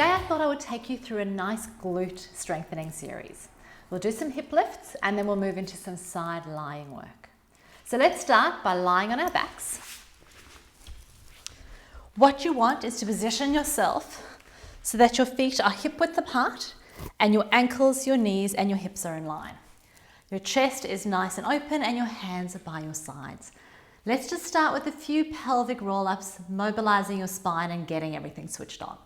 Today I thought I would take you through a nice glute strengthening series. We'll do some hip lifts and then we'll move into some side lying work. So let's start by lying on our backs. What you want is to position yourself so that your feet are hip width apart and your ankles, your knees and your hips are in line. Your chest is nice and open and your hands are by your sides. Let's just start with a few pelvic roll-ups, mobilizing your spine and getting everything switched on.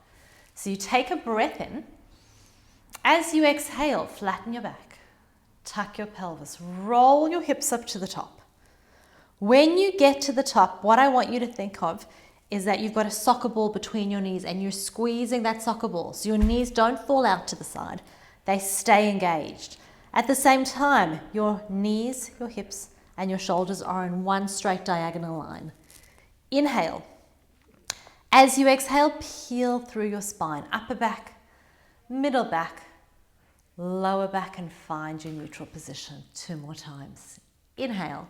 So you take a breath in. As you exhale, flatten your back, tuck your pelvis, roll your hips up to the top. When you get to the top, what I want you to think of is that you've got a soccer ball between your knees and you're squeezing that soccer ball so your knees don't fall out to the side, they stay engaged. At the same time, your knees, your hips and your shoulders are in one straight diagonal line. Inhale. As you exhale, peel through your spine, upper back, middle back, lower back and find your neutral position. 2 more times. Inhale.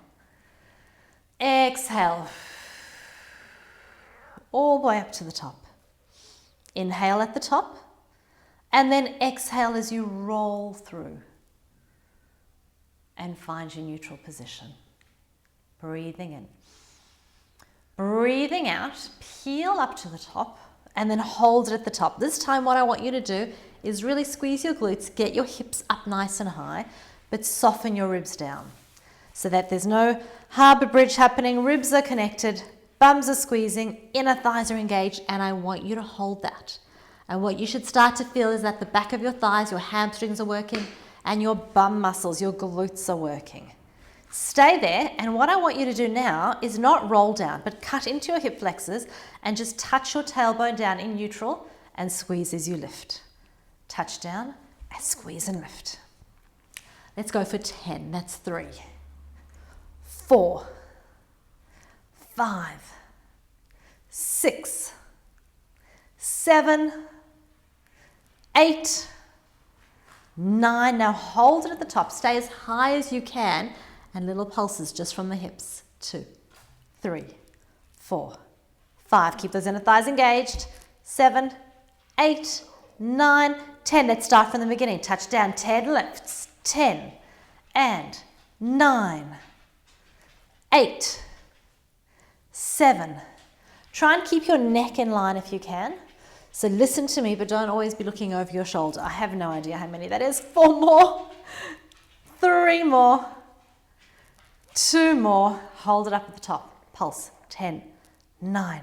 Exhale. All the way up to the top. Inhale at the top and then exhale as you roll through and find your neutral position. Breathing in. Breathing out, peel up to the top and then hold it at the top. This time what I want you to do is really squeeze your glutes, get your hips up nice and high, but soften your ribs down so that there's no harbour bridge happening. Ribs are connected, bums are squeezing, inner thighs are engaged, and I want you to hold that. And what you should start to feel is that the back of your thighs, your hamstrings are working, and your bum muscles, your glutes are working. Stay there, and what I want you to do now is not roll down, but cut into your hip flexors and just touch your tailbone down in neutral and squeeze as you lift. Touch down and squeeze and lift. Let's go for 10. That's 3, 4, 5, 6, 7, 8, 9. Now hold it at the top. Stay as high as you can. And little pulses just from the hips. 2, 3, 4, 5. Keep those inner thighs engaged. 7, 8, 9, 10. Let's start from the beginning. Touch down. 10 lifts. 10 and 9, 8, 7. Try and keep your neck in line if you can. So listen to me, but don't always be looking over your shoulder. I have no idea how many that is. 4 more. 3 more. 2 more, hold it up at the top, pulse, 10, 9,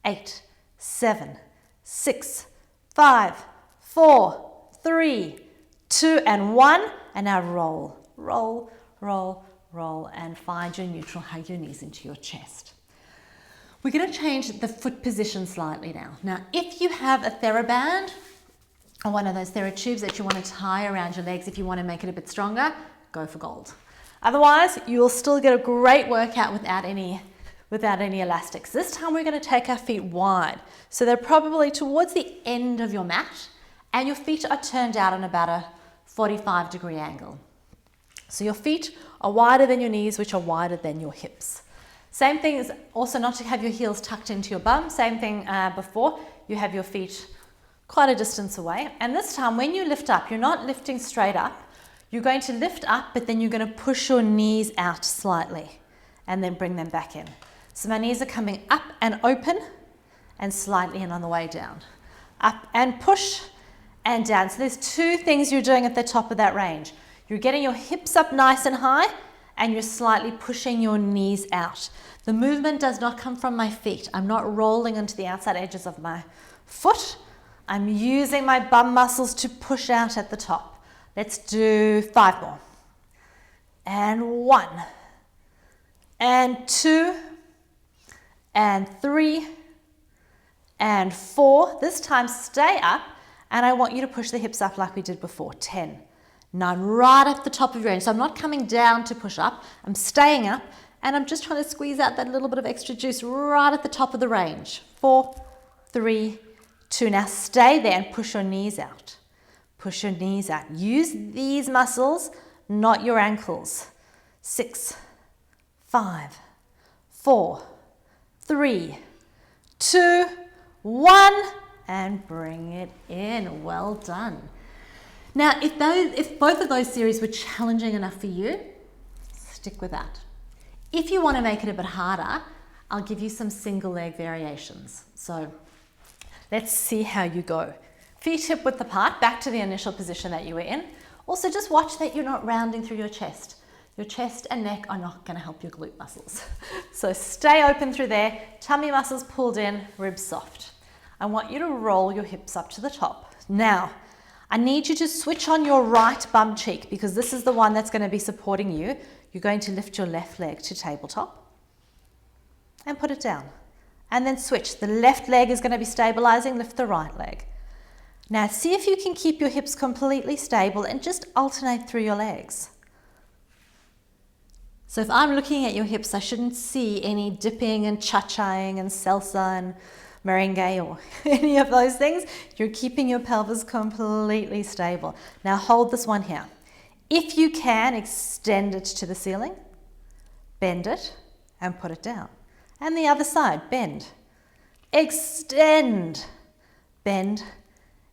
8, 7, 6, 5, 4, 3, 2, and 1, and now roll, roll, roll, roll, and find your neutral, hug your knees into your chest. We're going to change the foot position slightly now. Now, if you have a TheraBand, or one of those TheraTubes that you want to tie around your legs, if you want to make it a bit stronger, go for gold. Otherwise, you will still get a great workout without any elastics. This time we're going to take our feet wide. So they're probably towards the end of your mat and your feet are turned out on about a 45-degree angle. So your feet are wider than your knees, which are wider than your hips. Same thing is also not to have your heels tucked into your bum. Same thing before, you have your feet quite a distance away. And this time when you lift up, you're not lifting straight up. You're going to lift up, but then you're going to push your knees out slightly and then bring them back in. So my knees are coming up and open and slightly in on the way down. Up and push and down. So there's 2 things you're doing at the top of that range. You're getting your hips up nice and high and you're slightly pushing your knees out. The movement does not come from my feet. I'm not rolling into the outside edges of my foot. I'm using my bum muscles to push out at the top. Let's do 5 more. And 1, and 2, and 3, and 4. This time stay up, and I want you to push the hips up like we did before. 10, 9, right at the top of your range. So I'm not coming down to push up. I'm staying up, and I'm just trying to squeeze out that little bit of extra juice right at the top of the range. 4, 3, 2. Now stay there and push your knees out. Push your knees out. Use these muscles, not your ankles. 6, 5, 4, 3, 2, 1, and bring it in. Well done. Now, if both of those series were challenging enough for you, stick with that. If you want to make it a bit harder, I'll give you some single leg variations. So let's see how you go. Feet hip width apart, back to the initial position that you were in. Also, just watch that you're not rounding through your chest. Your chest and neck are not going to help your glute muscles. So stay open through there, tummy muscles pulled in, ribs soft. I want you to roll your hips up to the top. Now, I need you to switch on your right bum cheek because this is the one that's going to be supporting you. You're going to lift your left leg to tabletop and put it down. And then switch. The left leg is going to be stabilizing, lift the right leg. Now see if you can keep your hips completely stable and just alternate through your legs. So if I'm looking at your hips, I shouldn't see any dipping and cha-chaing and salsa and merengue or any of those things. You're keeping your pelvis completely stable. Now hold this one here. If you can, extend it to the ceiling, bend it and put it down. And the other side, bend, extend, bend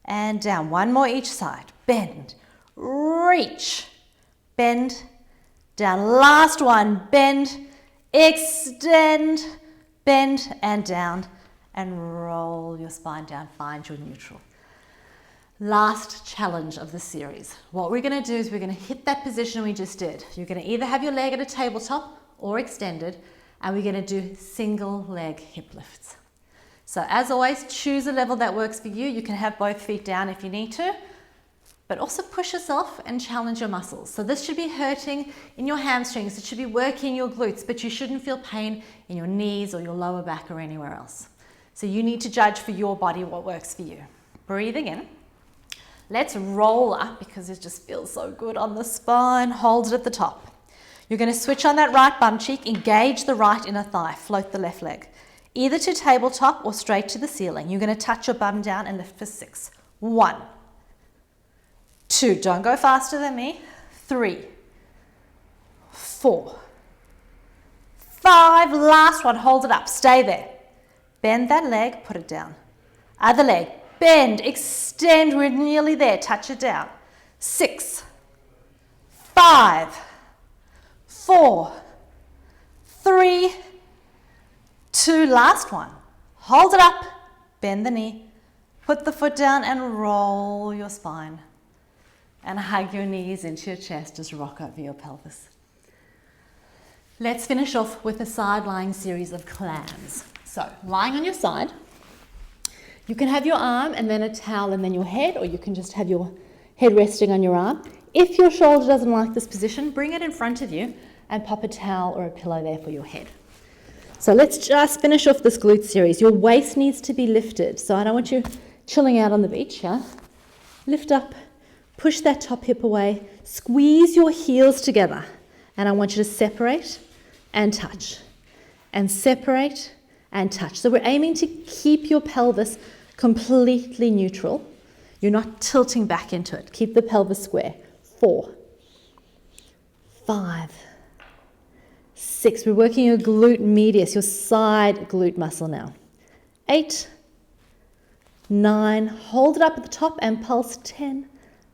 and down. One more each side, bend, reach, bend, down. Last one, bend, extend, bend and down and roll your spine down, find your neutral. Last challenge of the series. What we're going to do is we're going to hit that position we just did. You're going to either have your leg at a tabletop or extended, and we're going to do single leg hip lifts. So as always, choose a level that works for you. You can have both feet down if you need to, but also push yourself and challenge your muscles. So this should be hurting in your hamstrings. It should be working your glutes, but you shouldn't feel pain in your knees or your lower back or anywhere else. So you need to judge for your body what works for you. Breathing in. Let's roll up because it just feels so good on the spine. Hold it at the top. You're going to switch on that right bum cheek, engage the right inner thigh, float the left leg, either to tabletop or straight to the ceiling. You're going to touch your bum down and lift for 6. 1, 2, don't go faster than me. 3, 4, 5, last one, hold it up, stay there. Bend that leg, put it down. Other leg, bend, extend, we're nearly there, touch it down. 6, 5, 4, 3, 2, last one. Hold it up, bend the knee, put the foot down and roll your spine. And hug your knees into your chest, just rock over your pelvis. Let's finish off with a side lying series of clams. So, lying on your side, you can have your arm and then a towel and then your head, or you can just have your head resting on your arm. If your shoulder doesn't like this position, bring it in front of you and pop a towel or a pillow there for your head. So let's just finish off this glute series. Your waist needs to be lifted. So I don't want you chilling out on the beach, yeah? Lift up, push that top hip away, squeeze your heels together. And I want you to separate and touch. And separate and touch. So we're aiming to keep your pelvis completely neutral. You're not tilting back into it. Keep the pelvis square. 4, 5, 6. We're working your glute medius, your side glute muscle now. 8, 9. Hold it up at the top and pulse. 10,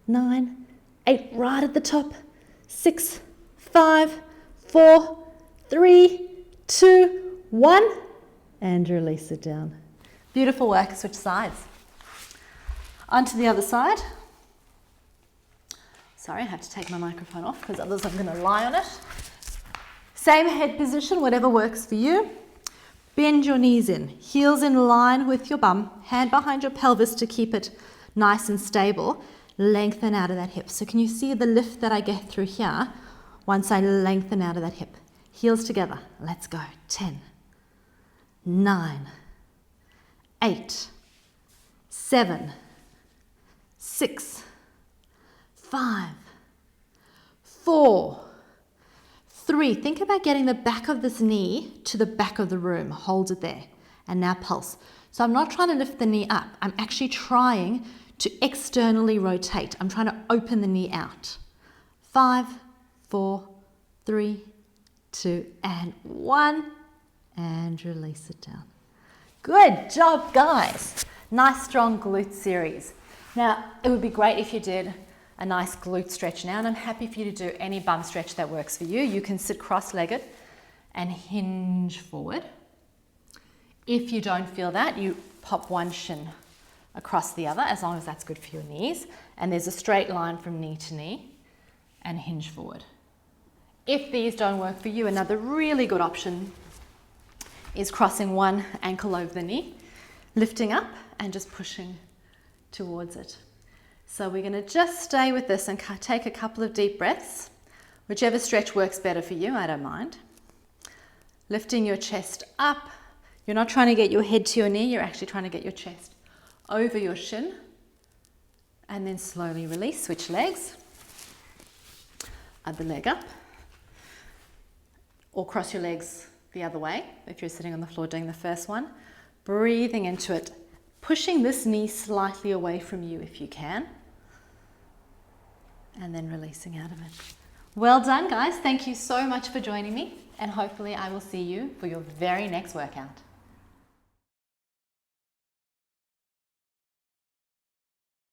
9, 8. Right at the top. 6, 5, 4, 3, 2, 1. And release it down. Beautiful work. Switch sides. Onto the other side. Sorry, I have to take my microphone off because otherwise I'm going to lie on it. Same head position, whatever works for you. Bend your knees in, heels in line with your bum, hand behind your pelvis to keep it nice and stable. Lengthen out of that hip. So can you see the lift that I get through here once I lengthen out of that hip? Heels together. Let's go. 10, 9, 8, 7, 6, 5, 4, 3. Think about getting the back of this knee to the back of the room. Hold it there. And now pulse. So I'm not trying to lift the knee up. I'm actually trying to externally rotate. I'm trying to open the knee out. 5, 4, 3, 2, and 1. And release it down. Good job, guys. Nice strong glute series. Now, it would be great if you did a nice glute stretch now, and I'm happy for you to do any bum stretch that works for you. You can sit cross-legged and hinge forward. If you don't feel that, you pop one shin across the other, as long as that's good for your knees. And there's a straight line from knee to knee and hinge forward. If these don't work for you, another really good option is crossing one ankle over the knee, lifting up and just pushing towards it. So we're going to just stay with this and take a couple of deep breaths. Whichever stretch works better for you, I don't mind. Lifting your chest up. You're not trying to get your head to your knee, you're actually trying to get your chest over your shin. And then slowly release, switch legs. Other leg up. Or cross your legs the other way if you're sitting on the floor doing the first one. Breathing into it, pushing this knee slightly away from you if you can. And then releasing out of it. Well done, guys. Thank you so much for joining me, and hopefully I will see you for your very next workout.